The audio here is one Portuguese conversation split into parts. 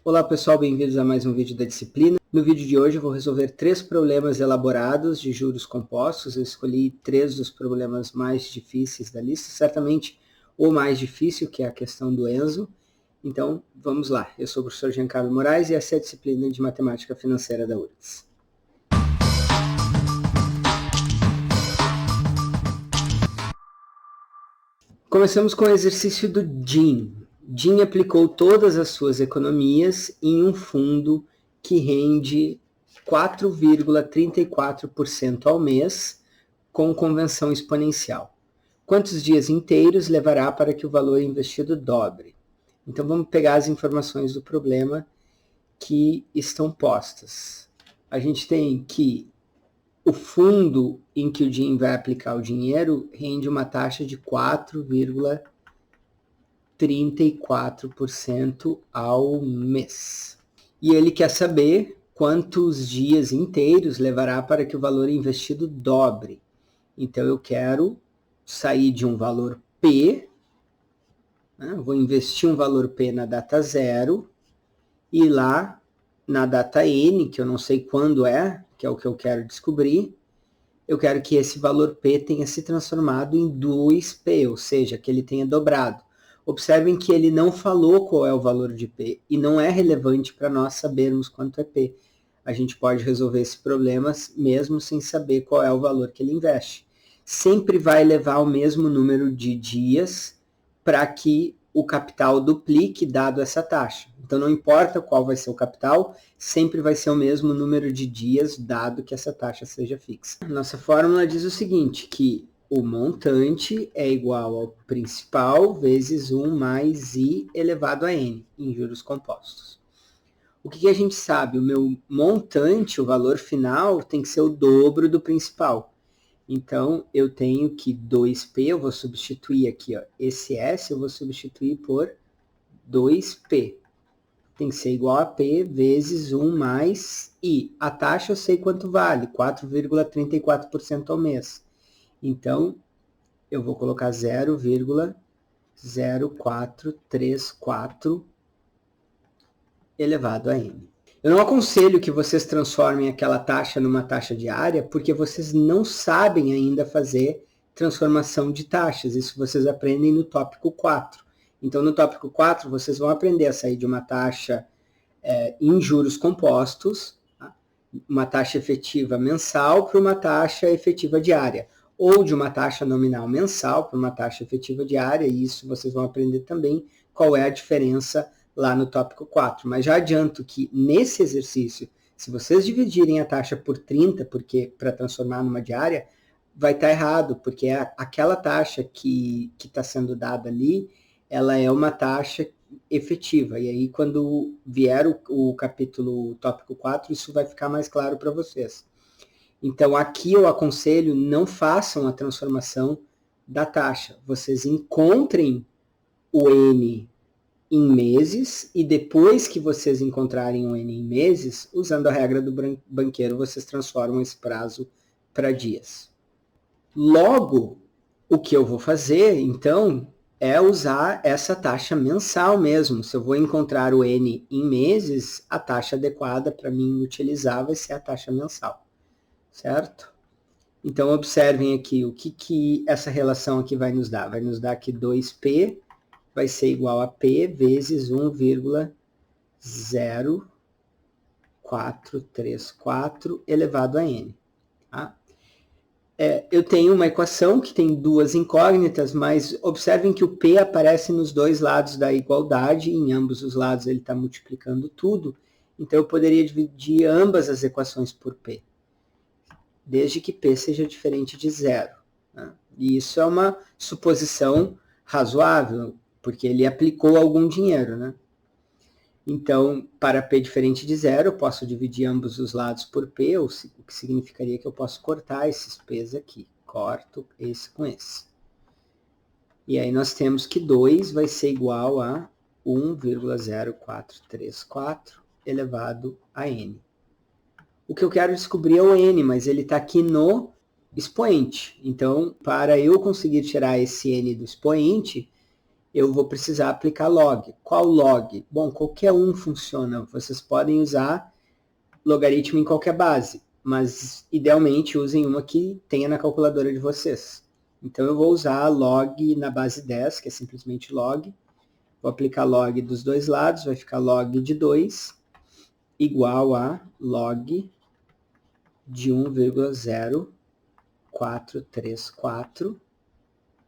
Olá pessoal, bem-vindos a mais um vídeo da disciplina. No vídeo de hoje eu vou resolver 3 problemas elaborados de juros compostos. Eu escolhi 3 dos problemas mais difíceis da lista, certamente o mais difícil, que é a questão do Enzo. Então vamos lá, eu sou o professor Giancarlo Moraes e essa é a disciplina de Matemática Financeira da URGS. Começamos com o exercício do Jim. Jim aplicou todas as suas economias em um fundo que rende 4,34% ao mês com convenção exponencial. Quantos dias inteiros levará para que o valor investido dobre? Então vamos pegar as informações do problema que estão postas. A gente tem que o fundo em que o Jim vai aplicar o dinheiro rende uma taxa de 4,34% ao mês. E ele quer saber quantos dias inteiros levará para que o valor investido dobre. Então eu quero sair de um valor P, né? Vou investir um valor P na data 0, e lá na data N, que eu não sei quando é, que é o que eu quero descobrir, eu quero que esse valor P tenha se transformado em 2P, ou seja, que ele tenha dobrado. Observem que ele não falou qual é o valor de P, e não é relevante para nós sabermos quanto é P. A gente pode resolver esse problema mesmo sem saber qual é o valor que ele investe. Sempre vai levar o mesmo número de dias para que o capital duplique dado essa taxa. Então não importa qual vai ser o capital, sempre vai ser o mesmo número de dias dado que essa taxa seja fixa. Nossa fórmula diz o seguinte, que o montante é igual ao principal vezes 1 mais I elevado a N, em juros compostos. O que a gente sabe? O meu montante, o valor final, tem que ser o dobro do principal. Então, eu tenho que 2P, eu vou substituir aqui, ó, esse S eu vou substituir por 2P. Tem que ser igual a P vezes 1 mais I. A taxa eu sei quanto vale, 4,34% ao mês. Então, eu vou colocar 0,0434 elevado a N. Eu não aconselho que vocês transformem aquela taxa numa taxa diária, porque vocês não sabem ainda fazer transformação de taxas. Isso vocês aprendem no tópico 4. Então, no tópico 4, vocês vão aprender a sair de uma taxa em juros compostos, tá? Uma taxa efetiva mensal para uma taxa efetiva diária, ou de uma taxa nominal mensal para uma taxa efetiva diária, e isso vocês vão aprender também qual é a diferença lá no tópico 4. Mas já adianto que nesse exercício, se vocês dividirem a taxa por 30, porque para transformar numa diária, vai estar errado, porque aquela taxa que está sendo dada ali, ela é uma taxa efetiva. E aí, quando vier o capítulo tópico 4, isso vai ficar mais claro para vocês. Então, aqui eu aconselho, não façam a transformação da taxa. Vocês encontrem o N em meses, e depois que vocês encontrarem o N em meses, usando a regra do banqueiro, vocês transformam esse prazo para dias. Logo, o que eu vou fazer, então, é usar essa taxa mensal mesmo. Se eu vou encontrar o N em meses, a taxa adequada para mim utilizar vai ser a taxa mensal, certo? Então, observem aqui o que essa relação aqui vai nos dar. Vai nos dar que 2P vai ser igual a P vezes 1,0434 elevado a N. Tá? Eu tenho uma equação que tem duas incógnitas, mas observem que o P aparece nos dois lados da igualdade, em ambos os lados ele está multiplicando tudo, então eu poderia dividir ambas as equações por P, desde que P seja diferente de zero. Né? E isso é uma suposição razoável, porque ele aplicou algum dinheiro, né? Então, para P diferente de zero, eu posso dividir ambos os lados por P, o que significaria que eu posso cortar esses P's aqui. Corto esse com esse. E aí nós temos que 2 vai ser igual a 1,0434 elevado a N. O que eu quero descobrir é o N, mas ele está aqui no expoente. Então, para eu conseguir tirar esse N do expoente, eu vou precisar aplicar log. Qual log? Bom, qualquer um funciona. Vocês podem usar logaritmo em qualquer base, mas idealmente usem uma que tenha na calculadora de vocês. Então eu vou usar log na base 10, que é simplesmente log. Vou aplicar log dos dois lados, vai ficar log de 2 igual a log de 1,0434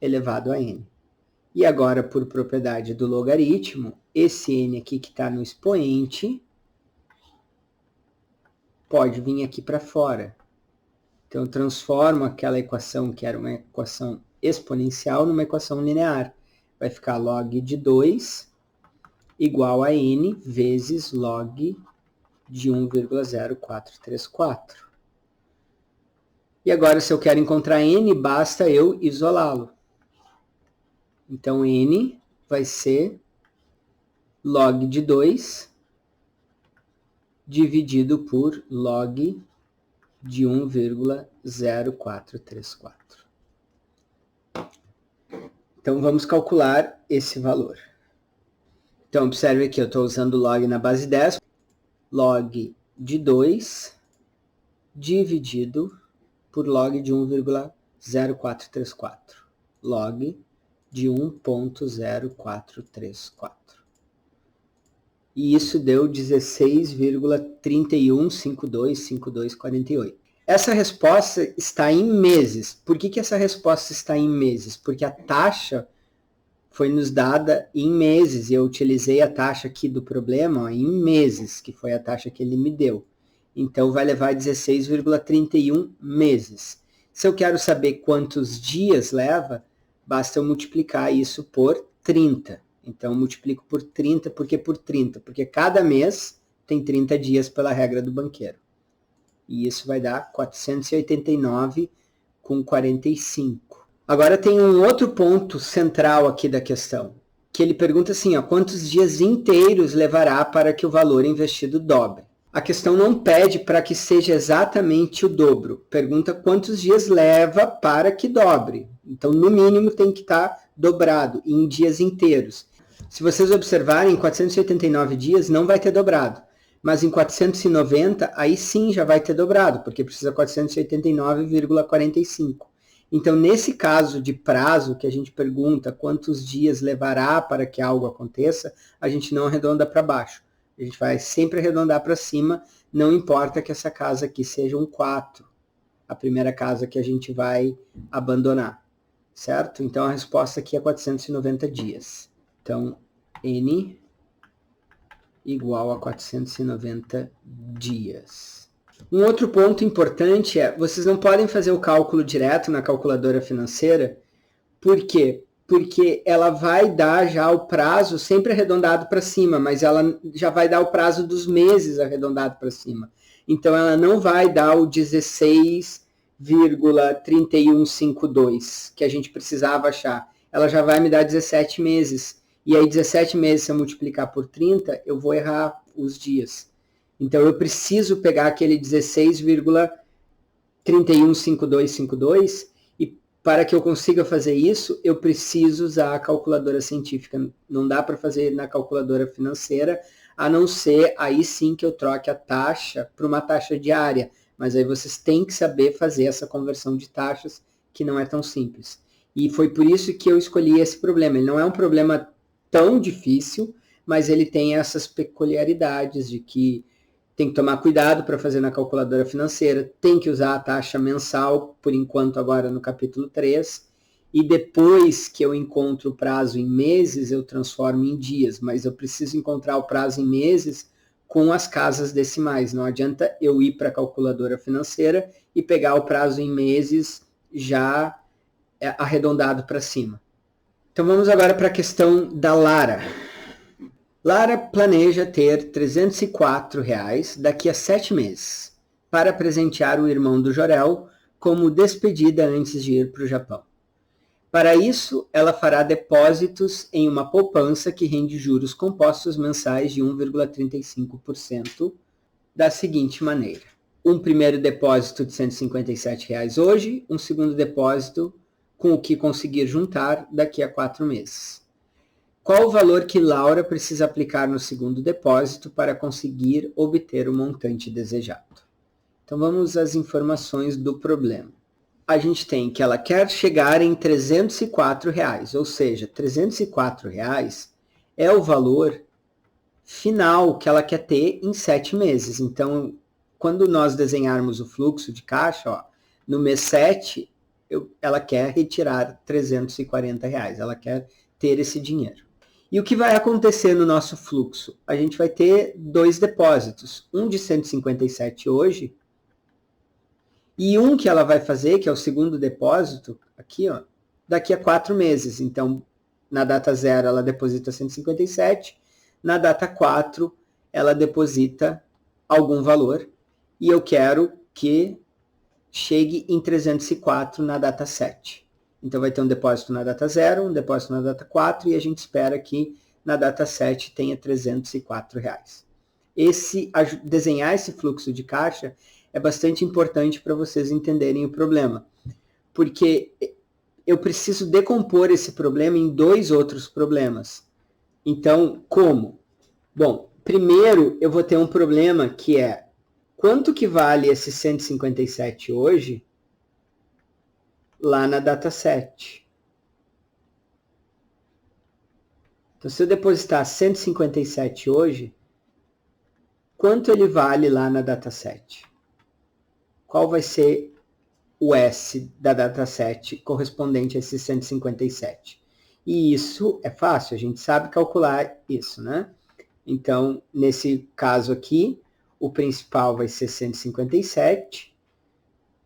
elevado a n. E agora, por propriedade do logaritmo, esse n aqui que está no expoente pode vir aqui para fora. Então, eu transformo aquela equação que era uma equação exponencial numa equação linear. Vai ficar log de 2 igual a n vezes log de 1,0434. E agora, se eu quero encontrar n, basta eu isolá-lo. Então, n vai ser log de 2 dividido por log de 1,0434. Então, vamos calcular esse valor. Então, observe aqui, eu estou usando log na base 10. Log de 2 dividido por log de 1,0434. Log de 1,0434. E isso deu 16,31525248. Essa resposta está em meses. Por que essa resposta está em meses? Porque a taxa foi nos dada em meses, e eu utilizei a taxa aqui do problema em meses, que foi a taxa que ele me deu. Então, vai levar 16,31 meses. Se eu quero saber quantos dias leva, basta eu multiplicar isso por 30. Então, eu multiplico por 30, por que por 30? Porque cada mês tem 30 dias pela regra do banqueiro. E isso vai dar 489,45. Agora tem um outro ponto central aqui da questão, que ele pergunta assim, ó, quantos dias inteiros levará para que o valor investido dobre? A questão não pede para que seja exatamente o dobro, pergunta quantos dias leva para que dobre. Então, no mínimo, tem que estar dobrado em dias inteiros. Se vocês observarem, em 489 dias não vai ter dobrado, mas em 490, aí sim já vai ter dobrado, porque precisa 489,45. Então, nesse caso de prazo, que a gente pergunta quantos dias levará para que algo aconteça, a gente não arredonda para baixo. A gente vai sempre arredondar para cima, não importa que essa casa aqui seja um 4, a primeira casa que a gente vai abandonar, certo? Então, a resposta aqui é 490 dias. Então, n igual a 490 dias. Um outro ponto importante é, vocês não podem fazer o cálculo direto na calculadora financeira. Por quê? Porque ela vai dar já o prazo sempre arredondado para cima, mas ela já vai dar o prazo dos meses arredondado para cima. Então, ela não vai dar o 16,3152 que a gente precisava achar. Ela já vai me dar 17 meses. E aí, 17 meses, se eu multiplicar por 30, eu vou errar os dias. Então, eu preciso pegar aquele 16,315252 e para que eu consiga fazer isso, eu preciso usar a calculadora científica. Não dá para fazer na calculadora financeira, a não ser aí sim que eu troque a taxa para uma taxa diária. Mas aí vocês têm que saber fazer essa conversão de taxas, que não é tão simples. E foi por isso que eu escolhi esse problema. Ele não é um problema tão difícil, mas ele tem essas peculiaridades de que tem que tomar cuidado para fazer na calculadora financeira, tem que usar a taxa mensal, por enquanto agora no capítulo 3, e depois que eu encontro o prazo em meses, eu transformo em dias, mas eu preciso encontrar o prazo em meses com as casas decimais. Não adianta eu ir para a calculadora financeira e pegar o prazo em meses já arredondado para cima. Então vamos agora para a questão da Lara. Lara planeja ter R$ 304 daqui a 7 meses para presentear o irmão do Jorel como despedida antes de ir para o Japão. Para isso, ela fará depósitos em uma poupança que rende juros compostos mensais de 1,35% da seguinte maneira. Um primeiro depósito de R$ 157 hoje, um segundo depósito com o que conseguir juntar daqui a 4 meses. Qual o valor que Laura precisa aplicar no segundo depósito para conseguir obter o montante desejado? Então vamos às informações do problema. A gente tem que ela quer chegar em R$304, ou seja, R$304 é o valor final que ela quer ter em 7 meses. Então, quando nós desenharmos o fluxo de caixa, ó, no mês 7, ela quer retirar R$340, ela quer ter esse dinheiro. E o que vai acontecer no nosso fluxo? A gente vai ter 2 depósitos, um de 157 hoje, e um que ela vai fazer, que é o segundo depósito, aqui, ó, daqui a 4 meses. Então, na data 0, ela deposita 157, na data 4, ela deposita algum valor, e eu quero que chegue em 304 na data 7. Então, vai ter um depósito na data 0, um depósito na data 4, e a gente espera que na data 7 tenha R$304. Desenhar esse fluxo de caixa é bastante importante para vocês entenderem o problema, porque eu preciso decompor esse problema em 2 outros problemas. Então, como? Bom, primeiro eu vou ter um problema que é quanto que vale esse 157 hoje lá na data 7. Então, se eu depositar 157 hoje, quanto ele vale lá na data 7? Qual vai ser o S da data 7 correspondente a esse 157? E isso é fácil, a gente sabe calcular isso, né? Então, nesse caso aqui, o principal vai ser 157,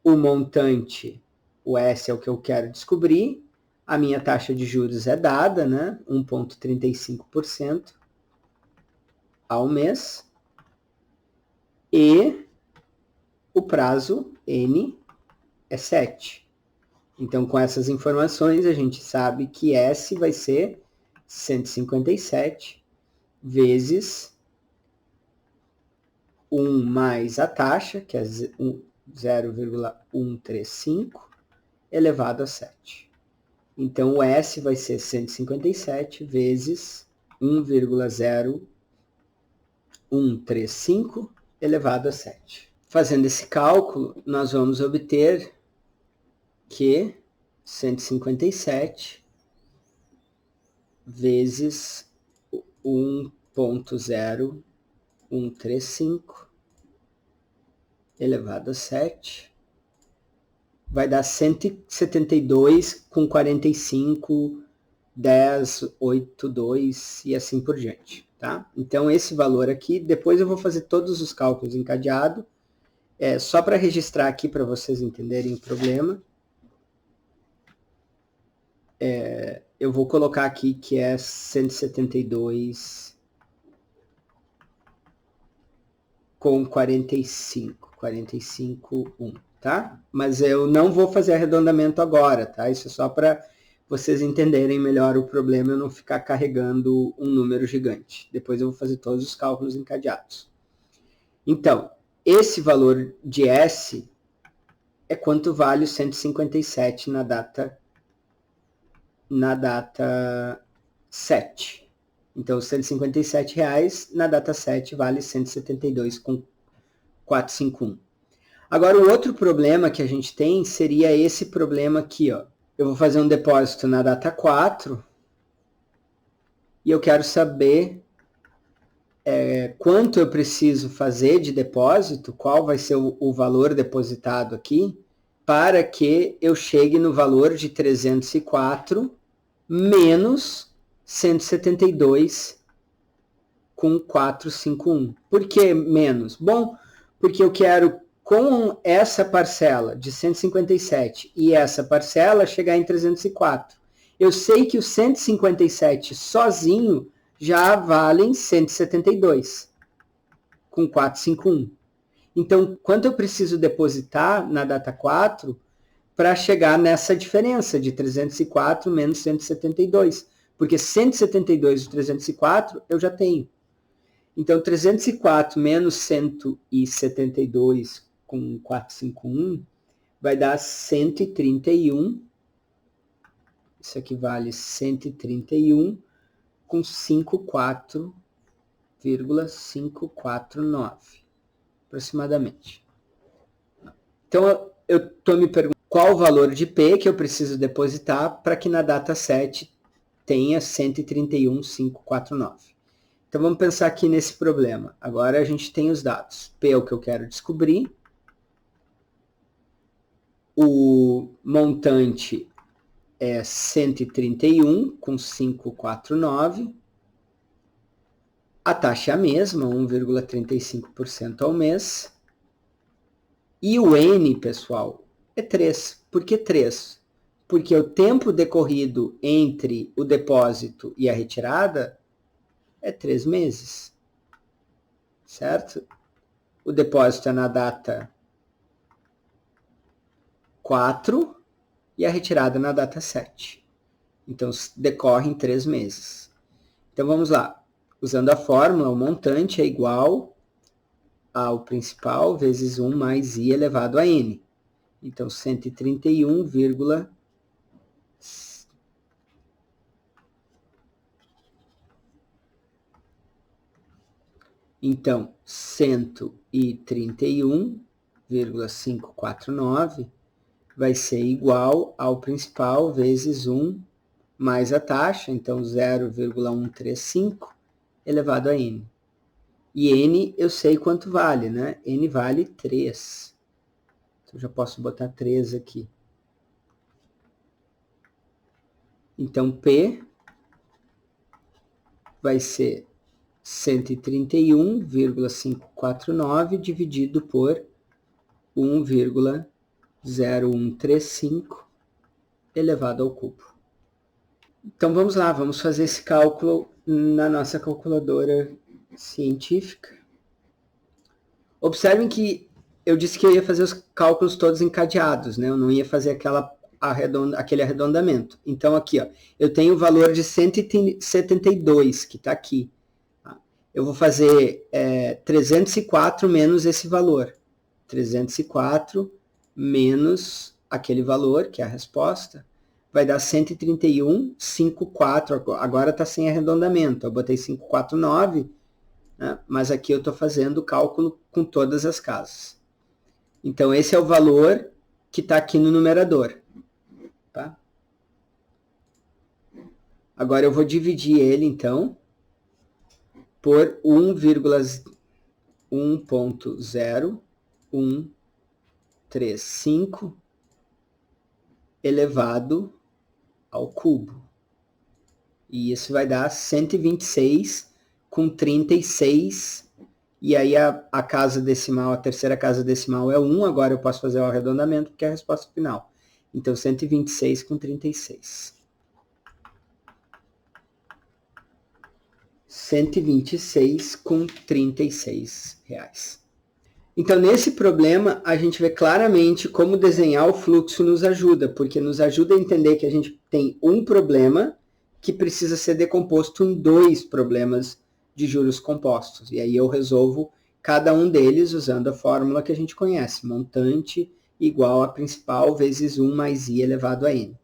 o montante, o S é o que eu quero descobrir, a minha taxa de juros é dada, né? 1,35% ao mês, e o prazo N é 7. Então, com essas informações, a gente sabe que S vai ser 157 vezes 1 mais a taxa, que é 0,135, elevado a 7. Então, o S vai ser 157 vezes 1,0135 elevado a 7. Fazendo esse cálculo, nós vamos obter que 157 vezes 1,0135 elevado a 7 vai dar 172,45, 10, 8, 2 e assim por diante. Tá? Então, esse valor aqui, depois eu vou fazer todos os cálculos encadeados, só para registrar aqui para vocês entenderem o problema. Eu vou colocar aqui que é 172 com 45,1, tá? Mas eu não vou fazer arredondamento agora, tá? Isso é só para vocês entenderem melhor o problema e eu não ficar carregando um número gigante. Depois eu vou fazer todos os cálculos encadeados. Então, esse valor de S é quanto vale o 157 na data 7. Então, R$ 157 na data 7 vale 172,451. Agora, o outro problema que a gente tem seria esse problema aqui, ó. Eu vou fazer um depósito na data 4 e eu quero saber quanto eu preciso fazer de depósito, qual vai ser o valor depositado aqui, para que eu chegue no valor de 304 menos 172,451. Por que menos? Bom, porque eu quero, com essa parcela de 157 e essa parcela, chegar em 304. Eu sei que o 157 sozinho já valem 172,451. Então, quanto eu preciso depositar na data 4 para chegar nessa diferença de 304 menos 172? Porque 172 e 304 eu já tenho. Então, 304 menos 172,451 vai dar 131. Isso aqui vale 131 com 54,549, aproximadamente. Então, eu estou me perguntando qual o valor de P que eu preciso depositar para que na data 7 tenha 131,549. Então, vamos pensar aqui nesse problema. Agora a gente tem os dados. P é o que eu quero descobrir. O montante é 131,549. A taxa é a mesma, 1,35% ao mês. E o N, pessoal, é 3. Por que 3? Porque o tempo decorrido entre o depósito e a retirada é 3 meses. Certo? O depósito é na data 4 e a retirada na data 7. Então, decorrem 3 meses. Então, vamos lá. Usando a fórmula, o montante é igual ao principal vezes 1 mais I elevado a N. Então, 131, então, 131,549 vai ser igual ao principal vezes 1 mais a taxa, então 0,135 elevado a N. E N eu sei quanto vale, né? N vale 3. Então, já posso botar 3 aqui. Então, P vai ser 131,549 dividido por 1,0135 elevado ao cubo. Então, vamos lá, vamos fazer esse cálculo na nossa calculadora científica. Observem que eu disse que eu ia fazer os cálculos todos encadeados, né? Eu não ia fazer aquele arredondamento. Então, aqui, ó, eu tenho o valor de 172, que está aqui. Eu vou fazer 304 menos esse valor. 304 menos aquele valor, que é a resposta, vai dar 131,54. Agora está sem arredondamento. Eu botei 549, né? Mas aqui eu estou fazendo o cálculo com todas as casas. Então, esse é o valor que está aqui no numerador. Tá? Agora, eu vou dividir ele, então, por 1,0135 elevado ao cubo. E isso vai dar 126,36. E aí a casa decimal, a terceira casa decimal é 1. Agora eu posso fazer o arredondamento, porque é a resposta final. Então, 126,36. 126,36 reais. Então, nesse problema, a gente vê claramente como desenhar o fluxo nos ajuda, porque nos ajuda a entender que a gente tem um problema que precisa ser decomposto em 2 problemas de juros compostos. E aí eu resolvo cada um deles usando a fórmula que a gente conhece, montante igual a principal vezes 1 mais I elevado a N.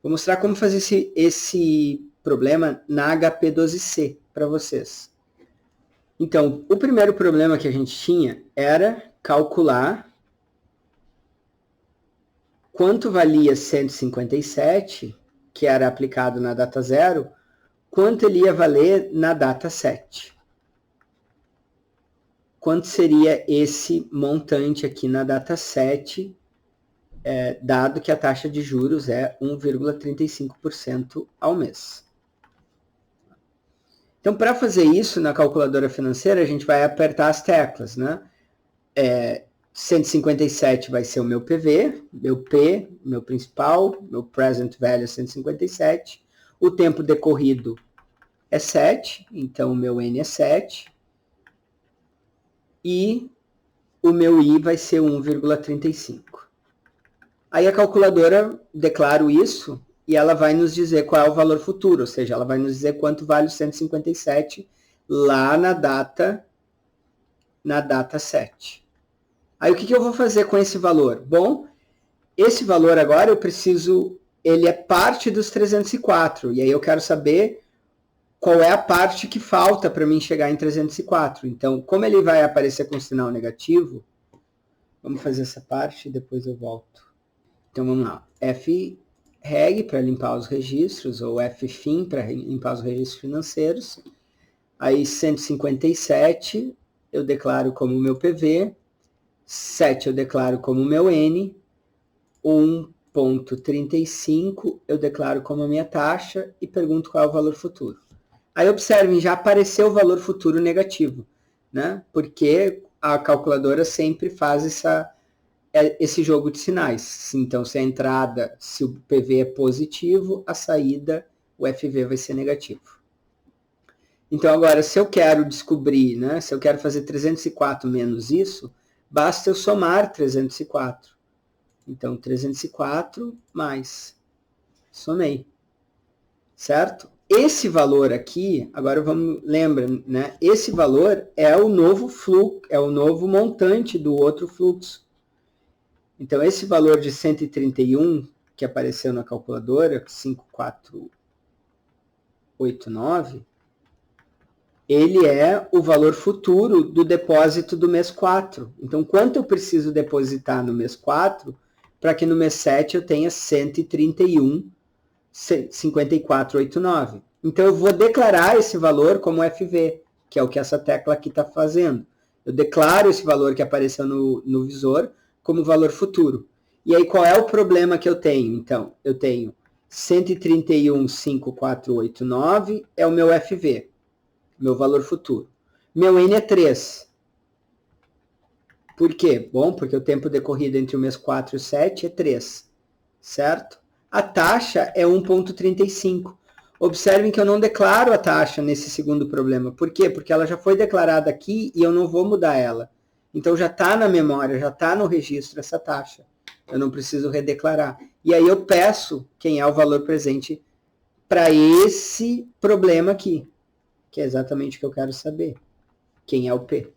Vou mostrar como fazer esse problema na HP12C para vocês. Então, o primeiro problema que a gente tinha era calcular quanto valia 157, que era aplicado na data 0, quanto ele ia valer na data 7. Quanto seria esse montante aqui na data 7, dado que a taxa de juros é 1,35% ao mês. Então, para fazer isso na calculadora financeira, a gente vai apertar as teclas, né? 157 vai ser o meu PV, meu P, meu principal, meu present value é 157. O tempo decorrido é 7, então o meu N é 7. E o meu I vai ser 1,35. Aí a calculadora declara isso e ela vai nos dizer qual é o valor futuro, ou seja, ela vai nos dizer quanto vale o 157 lá na data 7. Aí o que eu vou fazer com esse valor? Bom, esse valor agora ele é parte dos 304, e aí eu quero saber qual é a parte que falta para mim chegar em 304. Então, como ele vai aparecer com sinal negativo, vamos fazer essa parte e depois eu volto. Então, vamos lá. FREG para limpar os registros, ou FFIN para limpar os registros financeiros. Aí, 157 eu declaro como meu PV, 7 eu declaro como meu N, 1,35 eu declaro como a minha taxa e pergunto qual é o valor futuro. Aí observem, já apareceu o valor futuro negativo, né? Porque a calculadora sempre faz esse jogo de sinais. Então, se a entrada, se o PV é positivo, a saída, o FV vai ser negativo. Então, agora, se eu quero descobrir, né? Se eu quero fazer 304 menos isso, basta eu somar 304. Então, 304 mais, somei, certo? Esse valor aqui, agora vamos, lembra, né? Esse valor é o novo fluxo, é o novo montante do outro fluxo. Então, esse valor de 131, que apareceu na calculadora, 5489, ele é o valor futuro do depósito do mês 4. Então, quanto eu preciso depositar no mês 4 para que no mês 7 eu tenha 131,5489. Então, eu vou declarar esse valor como FV, que é o que essa tecla aqui está fazendo. Eu declaro esse valor que apareceu no visor como valor futuro. E aí, qual é o problema que eu tenho? Então, eu tenho 131,5489 é o meu FV, meu valor futuro. Meu N é 3. Por quê? Bom, porque o tempo decorrido entre o mês 4 e o 7 é 3, certo? A taxa é 1,35. Observem que eu não declaro a taxa nesse segundo problema. Por quê? Porque ela já foi declarada aqui e eu não vou mudar ela. Então já está na memória, já está no registro essa taxa. Eu não preciso redeclarar. E aí eu peço quem é o valor presente para esse problema aqui, que é exatamente o que eu quero saber. Quem é o P?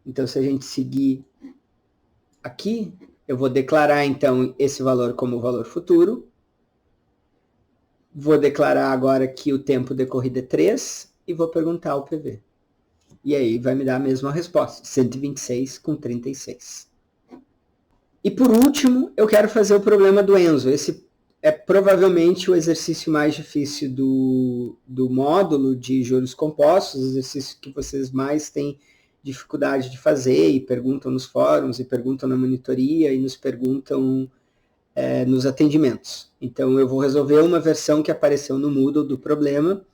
Então, se a gente seguir aqui, eu vou declarar, então, esse valor como valor futuro. Vou declarar agora que o tempo decorrido é 3 e vou perguntar o PV. E aí vai me dar a mesma resposta, 126,36. E por último, eu quero fazer o problema do Enzo. Esse é provavelmente o exercício mais difícil do módulo de juros compostos, o exercício que vocês mais têm dificuldade de fazer e perguntam nos fóruns, e perguntam na monitoria, e nos perguntam nos atendimentos. Então, eu vou resolver uma versão que apareceu no Moodle do problema,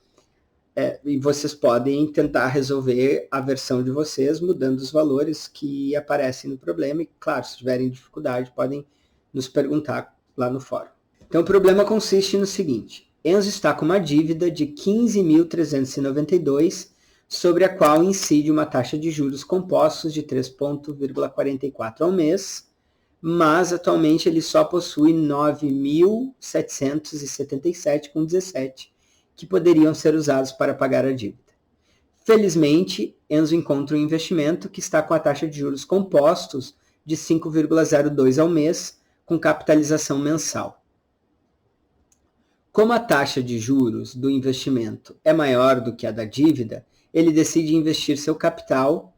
e vocês podem tentar resolver a versão de vocês, mudando os valores que aparecem no problema, e, claro, se tiverem dificuldade, podem nos perguntar lá no fórum. Então, o problema consiste no seguinte: Enzo está com uma dívida de 15.392, sobre a qual incide uma taxa de juros compostos de 3,44 ao mês, mas atualmente ele só possui 9.777,17, que poderiam ser usados para pagar a dívida. Felizmente, Enzo encontra um investimento que está com a taxa de juros compostos de 5,02 ao mês, com capitalização mensal. Como a taxa de juros do investimento é maior do que a da dívida, ele decide investir seu capital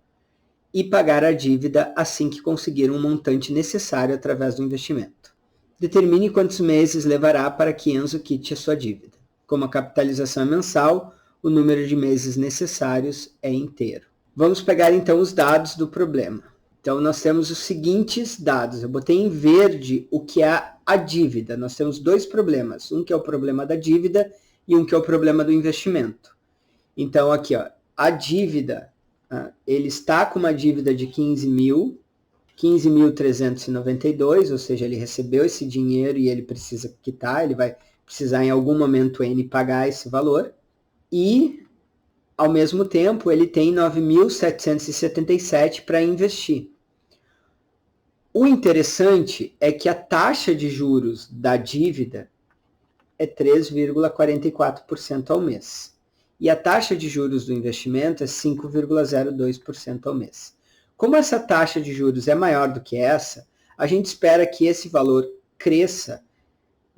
e pagar a dívida assim que conseguir um montante necessário através do investimento. Determine quantos meses levará para que Enzo quite a sua dívida. Como a capitalização é mensal, o número de meses necessários é inteiro. Vamos pegar então os dados do problema. Então nós temos os seguintes dados. Eu botei em verde o que é a dívida. Nós temos dois problemas. Um que é o problema da dívida e um que é o problema do investimento. Então aqui, ó, a dívida, ele está com uma dívida de 15.392, ou seja, ele recebeu esse dinheiro e ele precisa quitar, ele vai precisar em algum momento N pagar esse valor. E, ao mesmo tempo, ele tem 9.777 para investir. O interessante é que a taxa de juros da dívida é 3,44% ao mês. E a taxa de juros do investimento é 5,02% ao mês. Como essa taxa de juros é maior do que essa, a gente espera que esse valor cresça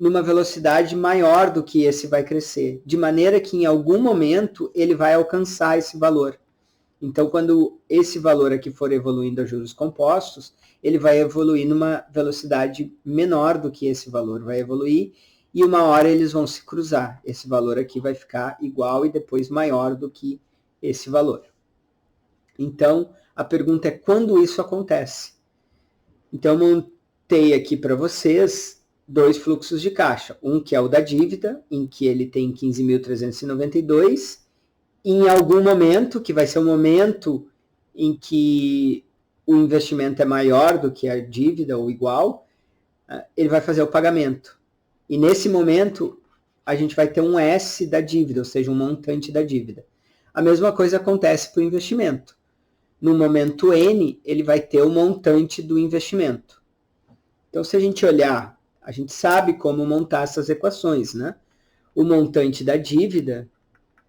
numa velocidade maior do que esse vai crescer, de maneira que em algum momento ele vai alcançar esse valor. Então, quando esse valor aqui for evoluindo a juros compostos, ele vai evoluir numa velocidade menor do que esse valor vai evoluir, e uma hora eles vão se cruzar. Esse valor aqui vai ficar igual e depois maior do que esse valor. Então, a pergunta é quando isso acontece? Então, eu montei aqui para vocês 2 fluxos de caixa. Um que é o da dívida, em que ele tem 15.392, e em algum momento, que vai ser o momento em que o investimento é maior do que a dívida ou igual, ele vai fazer o pagamento. E nesse momento, a gente vai ter um S da dívida, ou seja, um montante da dívida. A mesma coisa acontece para o investimento. No momento N, ele vai ter o montante do investimento. Então, se a gente olhar, a gente sabe como montar essas equações, né? O montante da dívida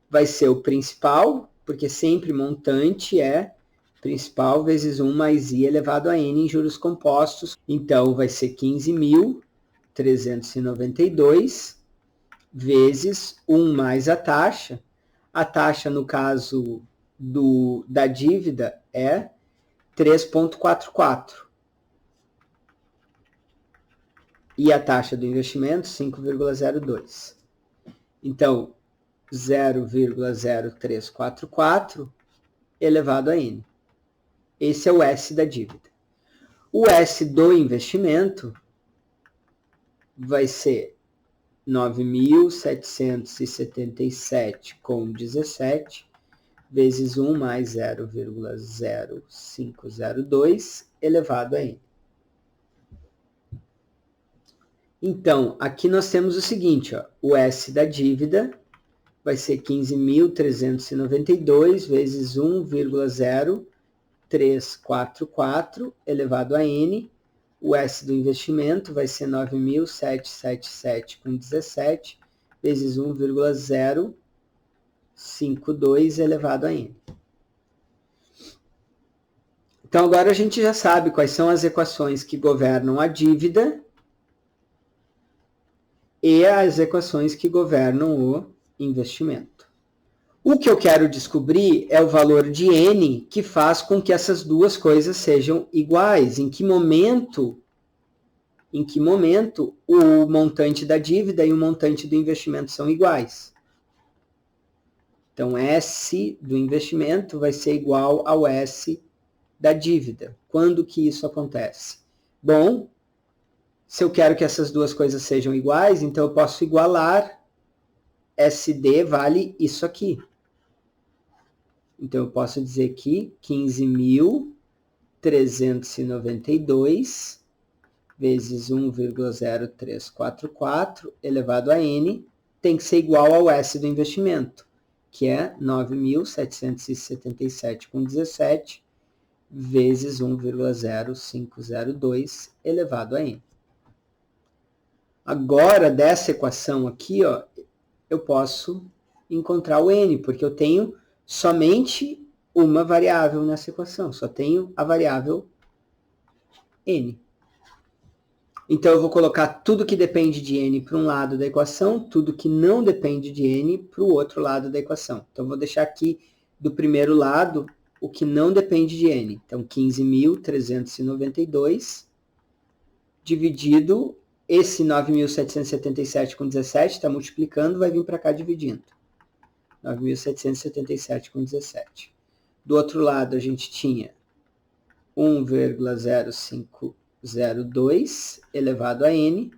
vai ser o principal, porque sempre montante é principal vezes 1 mais I elevado a N em juros compostos. Então, vai ser 15.392 vezes 1 mais a taxa. A taxa, no caso da dívida, é 3,44. E a taxa do investimento, 5,02. Então, 0,0344 elevado a N. Esse é o S da dívida. O S do investimento vai ser 9.777,17 vezes 1 mais 0,0502 elevado a N. Então, aqui nós temos o seguinte, ó, o S da dívida vai ser 15.392 vezes 1,0344 elevado a N. O S do investimento vai ser 9.777,17 vezes 1,052 elevado a N. Então, agora a gente já sabe quais são as equações que governam a dívida e as equações que governam o investimento. O que eu quero descobrir é o valor de N que faz com que essas duas coisas sejam iguais. Em que momento o montante da dívida e o montante do investimento são iguais. Então, S do investimento vai ser igual ao S da dívida. Quando que isso acontece? Bom, se eu quero que essas duas coisas sejam iguais, então eu posso igualar. SD vale isso aqui. Então, eu posso dizer que 15.392 vezes 1,0344 elevado a N tem que ser igual ao S do investimento, que é 9.777,17 vezes 1,0502 elevado a N. Agora, dessa equação aqui, ó, eu posso encontrar o N, porque eu tenho somente uma variável nessa equação, só tenho a variável N. Então, eu vou colocar tudo que depende de N para um lado da equação, tudo que não depende de N para o outro lado da equação. Então, eu vou deixar aqui do primeiro lado o que não depende de N. Então, 15.392 dividido esse 9.777,17 está multiplicando, vai vir para cá dividindo. 9.777,17. Do outro lado, a gente tinha 1,0502 elevado a N.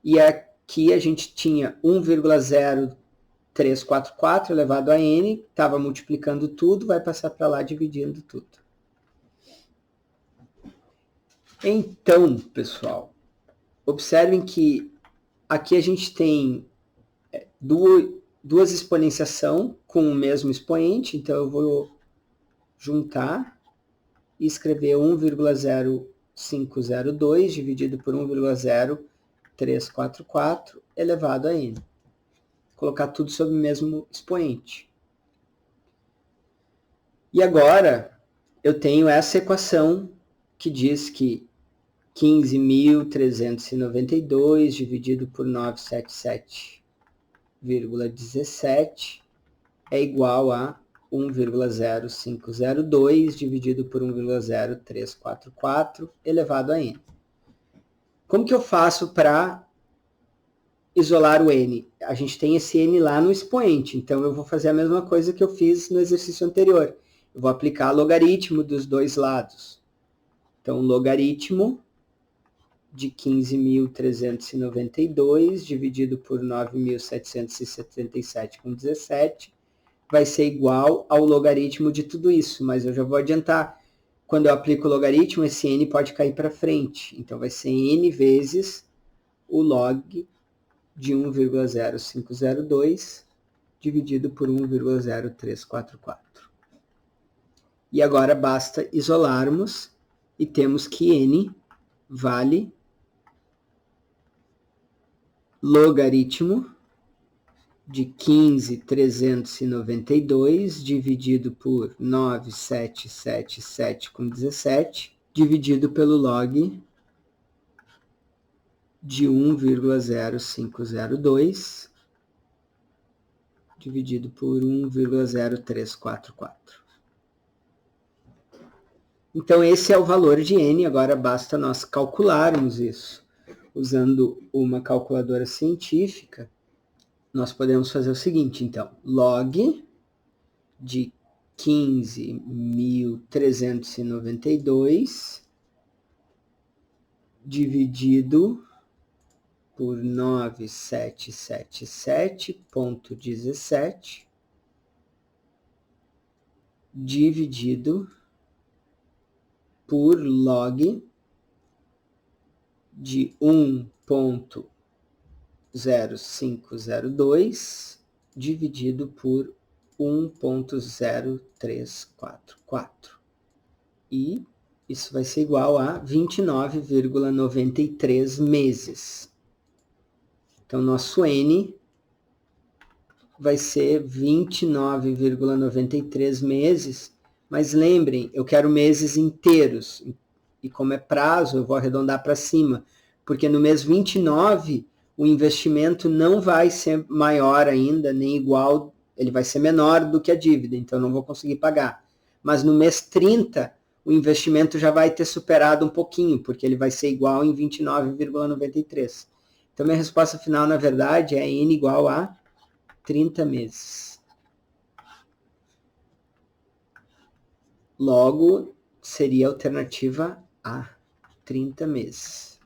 E aqui a gente tinha 1,0344 elevado a N. Estava multiplicando tudo, vai passar para lá dividindo tudo. Então, pessoal, observem que aqui a gente tem duas exponenciação com o mesmo expoente, então eu vou juntar e escrever 1,0502 dividido por 1,0344 elevado a N. Colocar tudo sob o mesmo expoente. E agora eu tenho essa equação que diz que 15.392 dividido por 977,17 é igual a 1,0502 dividido por 1,0344 elevado a n. Como que eu faço para isolar o n? A gente tem esse n lá no expoente, então eu vou fazer a mesma coisa que eu fiz no exercício anterior. Eu vou aplicar logaritmo dos dois lados. Então, logaritmo de 15.392 dividido por 9.777,17 vai ser igual ao logaritmo de tudo isso, mas eu já vou adiantar. Quando eu aplico o logaritmo, esse n pode cair para frente. Então, vai ser n vezes o log de 1,0502 dividido por 1,0344. E agora basta isolarmos e temos que n vale logaritmo de 15.392 dividido por 9.777,17 dividido pelo log de 1,0502 dividido por 1,0344. Então, esse é o valor de n. Agora basta nós calcularmos isso. Usando uma calculadora científica, nós podemos fazer o seguinte, então. Log de 15.392 dividido por 9.777,17 dividido por log de 1,0502 dividido por 1,0344. E isso vai ser igual a 29,93 meses. Então, nosso n vai ser 29,93 meses. Mas lembrem, eu quero meses inteiros. E como é prazo, eu vou arredondar para cima. Porque no mês 29, o investimento não vai ser maior ainda, nem igual, ele vai ser menor do que a dívida, então eu não vou conseguir pagar. Mas no mês 30, o investimento já vai ter superado um pouquinho, porque ele vai ser igual em 29,93. Então, minha resposta final, na verdade, é n igual a 30 meses. Logo, seria a alternativa A, 30 meses.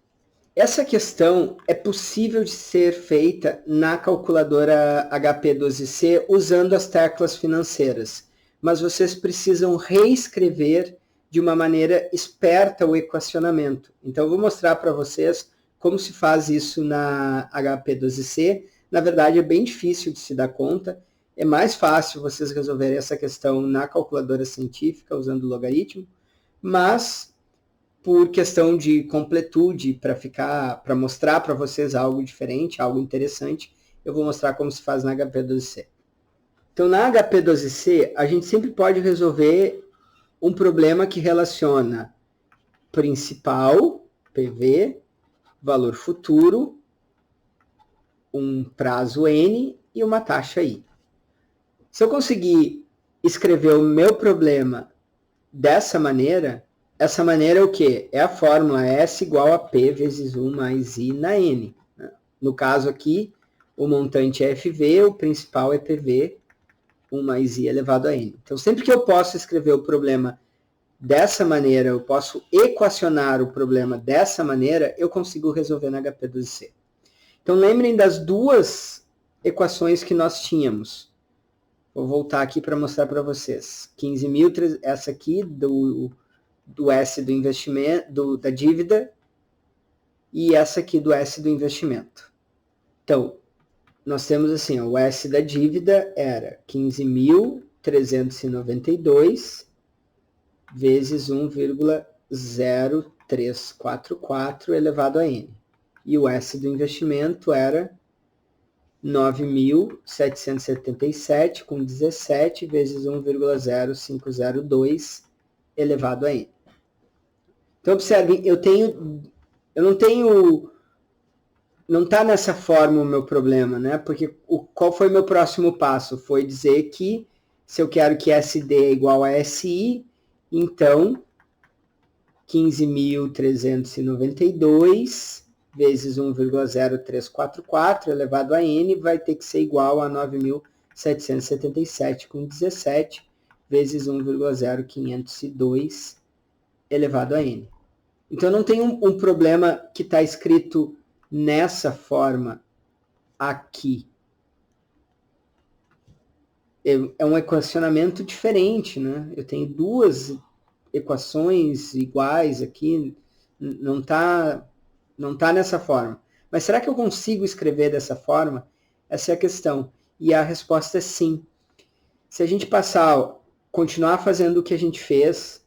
Essa questão é possível de ser feita na calculadora HP12C usando as teclas financeiras, mas vocês precisam reescrever de uma maneira esperta o equacionamento. Então, eu vou mostrar para vocês como se faz isso na HP12C. Na verdade, é bem difícil de se dar conta. É mais fácil vocês resolverem essa questão na calculadora científica, usando o logaritmo, mas por questão de completude, para mostrar para vocês algo diferente, algo interessante, eu vou mostrar como se faz na HP12C. Então, na HP12C, a gente sempre pode resolver um problema que relaciona principal, PV, valor futuro, um prazo N e uma taxa I. Se eu conseguir escrever o meu problema dessa maneira, essa maneira é o quê? É a fórmula S igual a P vezes 1 mais I na N. No caso aqui, o montante é FV, o principal é PV, 1 mais I elevado a N. Então, sempre que eu posso escrever o problema dessa maneira, eu posso equacionar o problema dessa maneira, eu consigo resolver na HP12C. Então, lembrem das duas equações que nós tínhamos. Vou voltar aqui para mostrar para vocês. 15.000, essa aqui do S do investimento, da dívida, e essa aqui do S do investimento. Então, nós temos assim, o S da dívida era 15.392 vezes 1,0344 elevado a N. E o S do investimento era 9.777,17 vezes 1,0502 elevado a N. Então, observem, eu tenho Eu não tenho... Não está nessa forma o meu problema, né? Porque qual foi o meu próximo passo? Foi dizer que se eu quero que SD é igual a SI, então 15.392 vezes 1,0344 elevado a n vai ter que ser igual a 9.777,17 vezes 1,0502 elevado a n. Então não tem um problema que está escrito nessa forma aqui. É um equacionamento diferente, né? Eu tenho duas equações iguais aqui, não tá nessa forma. Mas será que eu consigo escrever dessa forma? Essa é a questão. E a resposta é sim. Se a gente continuar fazendo o que a gente fez,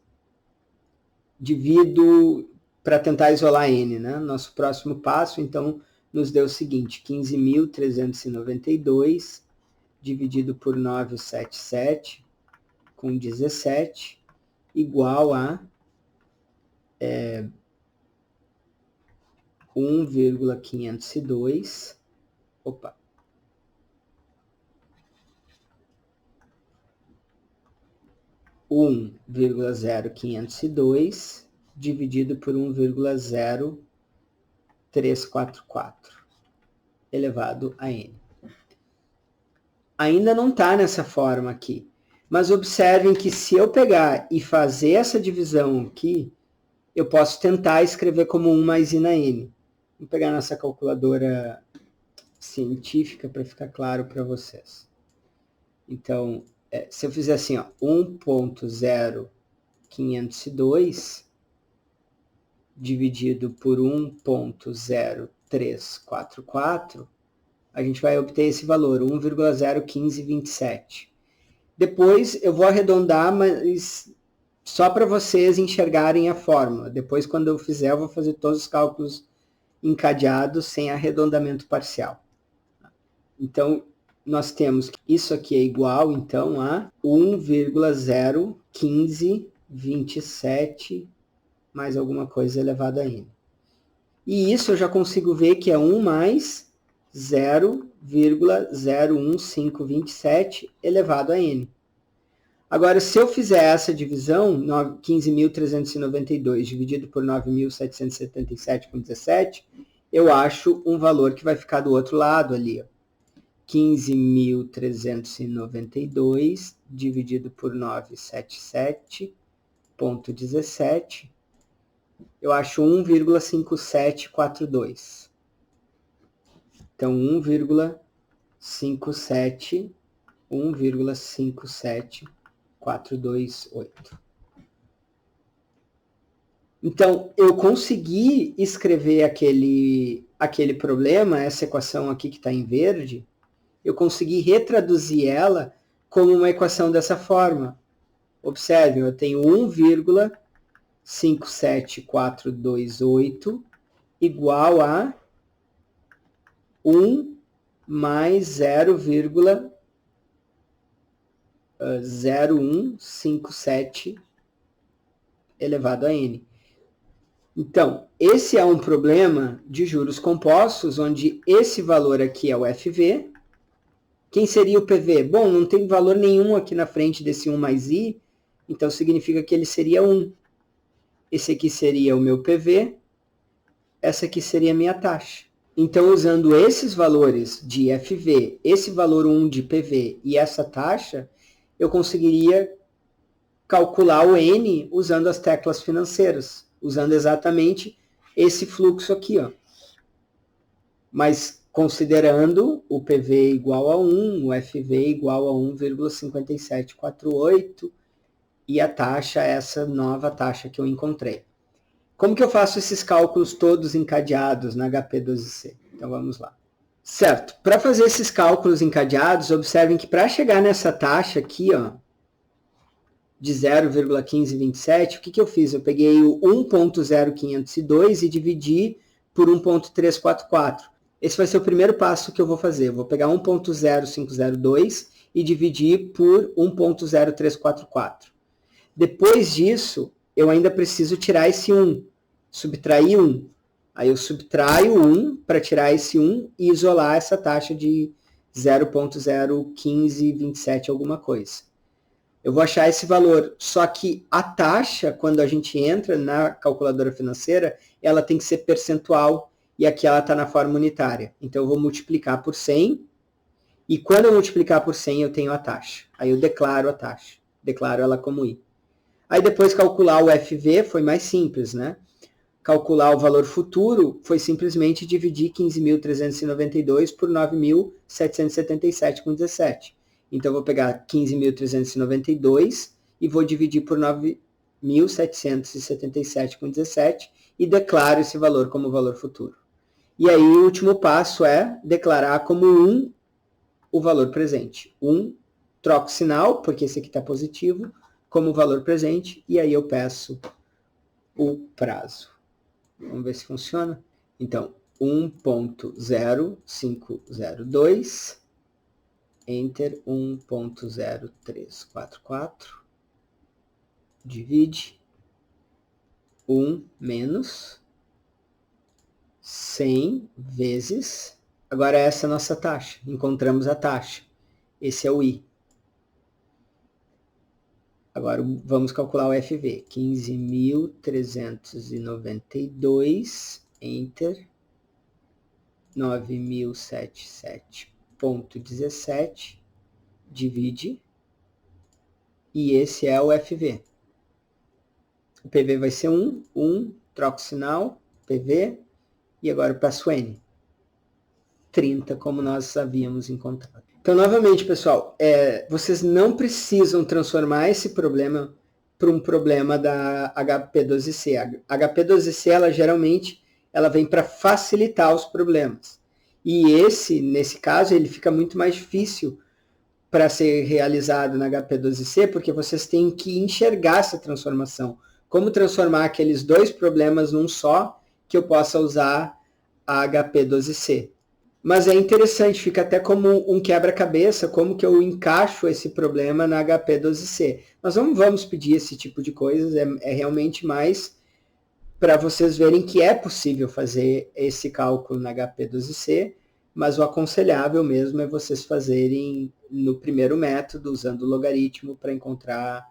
divido para tentar isolar n, né? Nosso próximo passo, então, nos deu o seguinte, 15.392 dividido por 977 com 17 igual a 1,502, 1,0502 dividido por 1,0344 elevado a n. Ainda não está nessa forma aqui, mas observem que se eu pegar e fazer essa divisão aqui, eu posso tentar escrever como 1 mais i na n. Vou pegar nossa calculadora científica para ficar claro para vocês. Então, se eu fizer assim, 1,0502 dividido por 1,0344, a gente vai obter esse valor, 1,01527. Depois eu vou arredondar, mas só para vocês enxergarem a fórmula. Depois, quando eu fizer, eu vou fazer todos os cálculos encadeados sem arredondamento parcial. Então, nós temos que isso aqui é igual, então, a 1,01527 mais alguma coisa elevado a n. E isso eu já consigo ver que é 1 mais 0,01527 elevado a n. Agora, se eu fizer essa divisão, 15.392 dividido por 9.777,17, eu acho um valor que vai ficar do outro lado ali, 15.392 dividido por 977,17, eu acho 1,5742. Então, 1,57428. Então, eu consegui escrever aquele problema, essa equação aqui que está em verde, eu consegui retraduzir ela como uma equação dessa forma. Observem, eu tenho 1,57428 igual a 1 mais 0,0157 elevado a n. Então, esse é um problema de juros compostos, onde esse valor aqui é o FV. Quem seria o PV? Bom, não tem valor nenhum aqui na frente desse 1 mais i, então significa que ele seria 1. Esse aqui seria o meu PV, essa aqui seria a minha taxa. Então, usando esses valores de FV, esse valor 1 de PV e essa taxa, eu conseguiria calcular o N usando as teclas financeiras, usando exatamente esse fluxo aqui, ó. Mas considerando o PV igual a 1, o FV igual a 1,5748 e a taxa, essa nova taxa que eu encontrei. Como que eu faço esses cálculos todos encadeados na HP12C? Então vamos lá. Certo, para fazer esses cálculos encadeados, observem que para chegar nessa taxa aqui, ó, de 0,1527, o que eu fiz? Eu peguei o 1,0502 e dividi por 1,344. Esse vai ser o primeiro passo que eu vou fazer. Eu vou pegar 1,0502 e dividir por 1,0344. Depois disso, eu ainda preciso tirar esse 1, subtrair 1. Aí eu subtraio 1 para tirar esse 1 e isolar essa taxa de 0,01527 alguma coisa. Eu vou achar esse valor, só que a taxa, quando a gente entra na calculadora financeira, ela tem que ser percentual, e aqui ela está na forma unitária. Então eu vou multiplicar por 100, e quando eu multiplicar por 100 eu tenho a taxa. Aí eu declaro a taxa, declaro ela como I. Aí depois calcular o FV foi mais simples, né? Calcular o valor futuro foi simplesmente dividir 15.392 por 9.777,17. Então, eu vou pegar 15.392 e vou dividir por 9.777,17 e declaro esse valor como valor futuro. E aí, o último passo é declarar como 1 o valor presente. 1, troco o sinal, porque esse aqui está positivo, como valor presente, e aí eu peço o prazo. Vamos ver se funciona. Então, 1.0502, Enter 1.0344, divide 1 menos 100 vezes. Agora essa é a nossa taxa. Encontramos a taxa. Esse é o I. Agora vamos calcular o FV. 15.392, Enter, 9.077,17, divide, e esse é o FV. O PV vai ser 1, troco o sinal, PV, e agora eu peço N. 30, como nós havíamos encontrado. Então, novamente, pessoal, vocês não precisam transformar esse problema para um problema da HP12C. A HP12C, ela geralmente vem para facilitar os problemas. E nesse caso, ele fica muito mais difícil para ser realizado na HP12C, porque vocês têm que enxergar essa transformação. Como transformar aqueles dois problemas num só, que eu possa usar a HP12C. Mas é interessante, fica até como um quebra-cabeça, como que eu encaixo esse problema na HP12C. Nós não vamos pedir esse tipo de coisas, é realmente mais para vocês verem que é possível fazer esse cálculo na HP12C, mas o aconselhável mesmo é vocês fazerem no primeiro método, usando o logaritmo para encontrar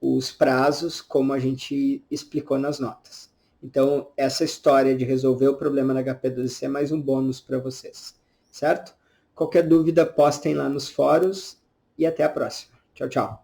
os prazos, como a gente explicou nas notas. Então, essa história de resolver o problema na HP12C é mais um bônus para vocês, certo? Qualquer dúvida, postem lá nos fóruns e até a próxima. Tchau, tchau.